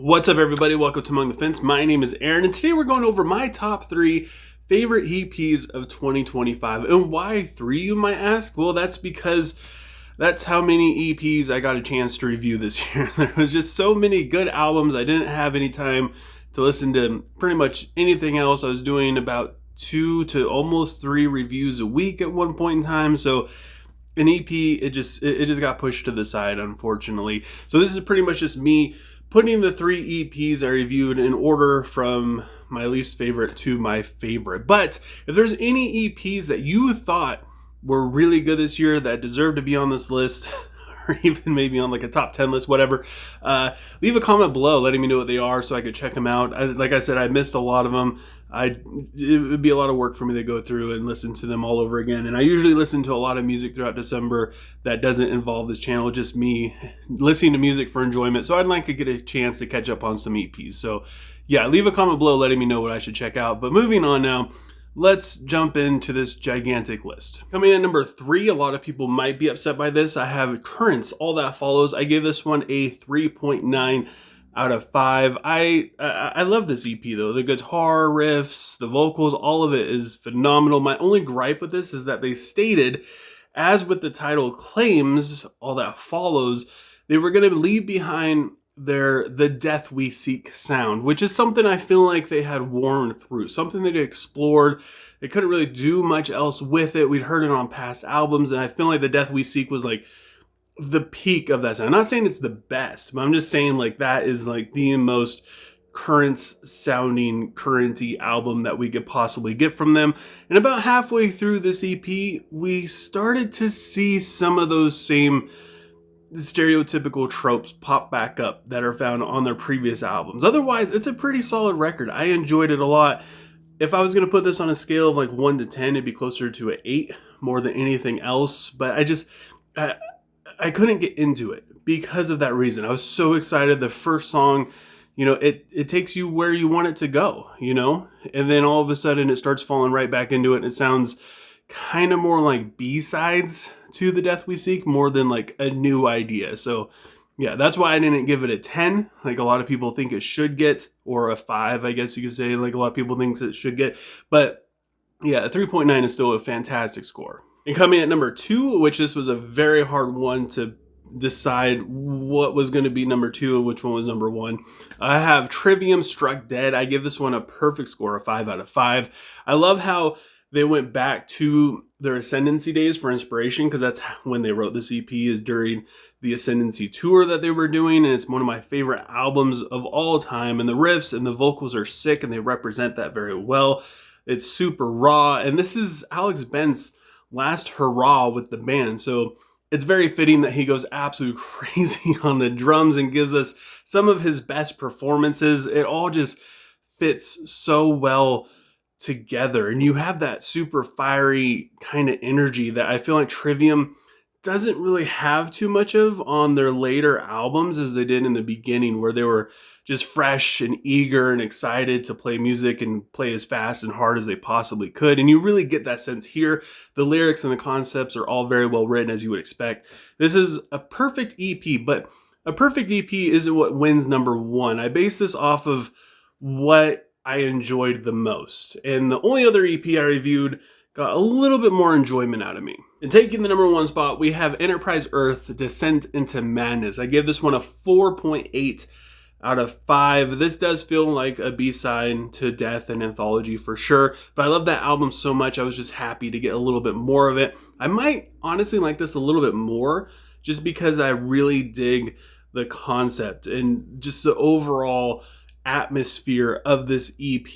What's up, everybody? Welcome to Among the Fence. My name is Aaron, and today we're going over my top 3 favorite EPs of 2025. And why 3, you might ask? Well, that's because that's how many EPs I got a chance to review this year. There was just so many good albums. I didn't have any time to listen to pretty much anything else. I was doing about 2 to almost 3 reviews a week at one point in time. So an EP, it just got pushed to the side, unfortunately. So this is pretty much just me putting the 3 EPs I reviewed in order from my least favorite to my favorite. But if there's any EPs that you thought were really good this year that deserve to be on this list, or even maybe on like a top 10 list, whatever, leave a comment below letting me know what they are so I could check them out. Like I said, I missed a lot of them. It would be a lot of work for me to go through and listen to them all over again. And I usually listen to a lot of music throughout December that doesn't involve this channel, just me listening to music for enjoyment. So I'd like to get a chance to catch up on some EPs. So yeah, leave a comment below letting me know what I should check out. But moving on now, let's jump into this gigantic list. Coming in at number 3, a lot of people might be upset by this. I have Currents, All That Follows. I gave this one a 3.9 out of 5. I love this EP though. The guitar riffs, the vocals, all of it is phenomenal. My only gripe with this is that they stated, as with the title claims, All That Follows, they were going to leave behind the Death We Seek sound, which is something I feel like they had worn through, something they explored. They couldn't really do much else with it. We'd heard it on past albums, and I feel like the Death We Seek was like the peak of that sound. I'm not saying it's the best, but I'm just saying like that is like the most Currents sounding Currenty album that we could possibly get from them. And about halfway through this EP, we started to see some of those same stereotypical tropes pop back up that are found on their previous albums. Otherwise, it's a pretty solid record. I enjoyed it a lot. If I was going to put this on a scale of like 1 to 10, it'd be closer to an 8 more than anything else. But I couldn't get into it because of that reason. I was so excited. The first song, it takes you where you want it to go, and then all of a sudden it starts falling right back into it. And it sounds kind of more like B-sides to The Death We Seek more than like a new idea. So yeah, that's why I didn't give it a 10 like a lot of people think it should get, or a 5, I guess you could say, like a lot of people think it should get. But yeah, a 3.9 is still a fantastic score. And coming at number 2, which this was a very hard one to decide what was going to be number 2 and which one was number 1. I have Trivium Struck Dead. I give this one a perfect score, a 5 out of 5. I love how they went back to their Ascendancy days for inspiration, because that's when they wrote this EP, is during the Ascendancy tour that they were doing, and it's one of my favorite albums of all time, and the riffs and the vocals are sick, and they represent that very well. It's super raw, and this is Alex Bent's last hurrah with the band, so it's very fitting that he goes absolutely crazy on the drums and gives us some of his best performances. It all just fits so well together, and you have that super fiery kind of energy that I feel like Trivium doesn't really have too much of on their later albums as they did in the beginning, where they were just fresh and eager and excited to play music and play as fast and hard as they possibly could. And you really get that sense here. The lyrics and the concepts are all very well written, as you would expect. This is a perfect EP, but a perfect EP isn't what wins number 1. I base this off of what I enjoyed the most. And the only other EP I reviewed got a little bit more enjoyment out of me. And taking the number 1 spot, we have Enterprise Earth, Descent into Madness. I give this one a 4.8 out of 5. This does feel like a B-side to Death and Anthology for sure, but I love that album so much, I was just happy to get a little bit more of it. I might honestly like this a little bit more just because I really dig the concept and just the overall atmosphere of this EP.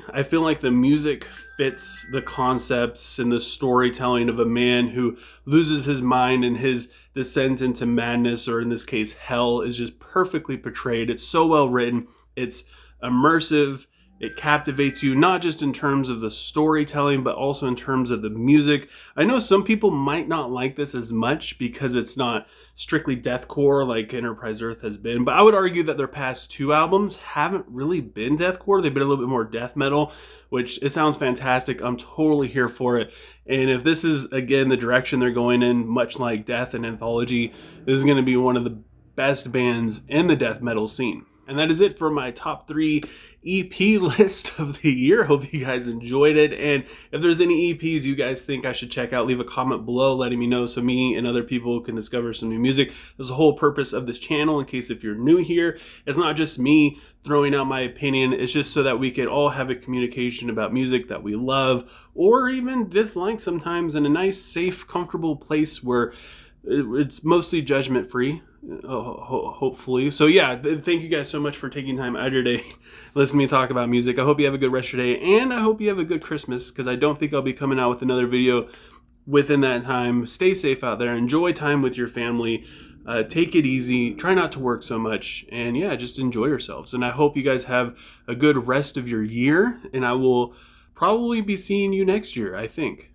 I feel like the music fits the concepts and the storytelling of a man who loses his mind, and his descent into madness, or in this case hell, is just perfectly portrayed. It's so well written, it's immersive, it captivates you, not just in terms of the storytelling, but also in terms of the music. I know some people might not like this as much because it's not strictly deathcore like Enterprise Earth has been, but I would argue that their past 2 albums haven't really been deathcore. They've been a little bit more death metal, which it sounds fantastic. I'm totally here for it. And if this is, again, the direction they're going in, much like Death and Anthology, this is going to be one of the best bands in the death metal scene. And that is it for my top 3 EP list of the year. Hope you guys enjoyed it. And if there's any EPs you guys think I should check out, leave a comment below letting me know so me and other people can discover some new music. There's the whole purpose of this channel, in case if you're new here. It's not just me throwing out my opinion. It's just so that we can all have a communication about music that we love or even dislike sometimes, in a nice, safe, comfortable place where it's mostly judgment free, hopefully. So yeah, thank you guys so much for taking time out of your day listening to me talk about music. I hope you have a good rest of your day, and I hope you have a good Christmas, because I don't think I'll be coming out with another video within that time. Stay safe out there, enjoy time with your family, take it easy, try not to work so much, and yeah, just enjoy yourselves. And I hope you guys have a good rest of your year, and I will probably be seeing you next year, I think.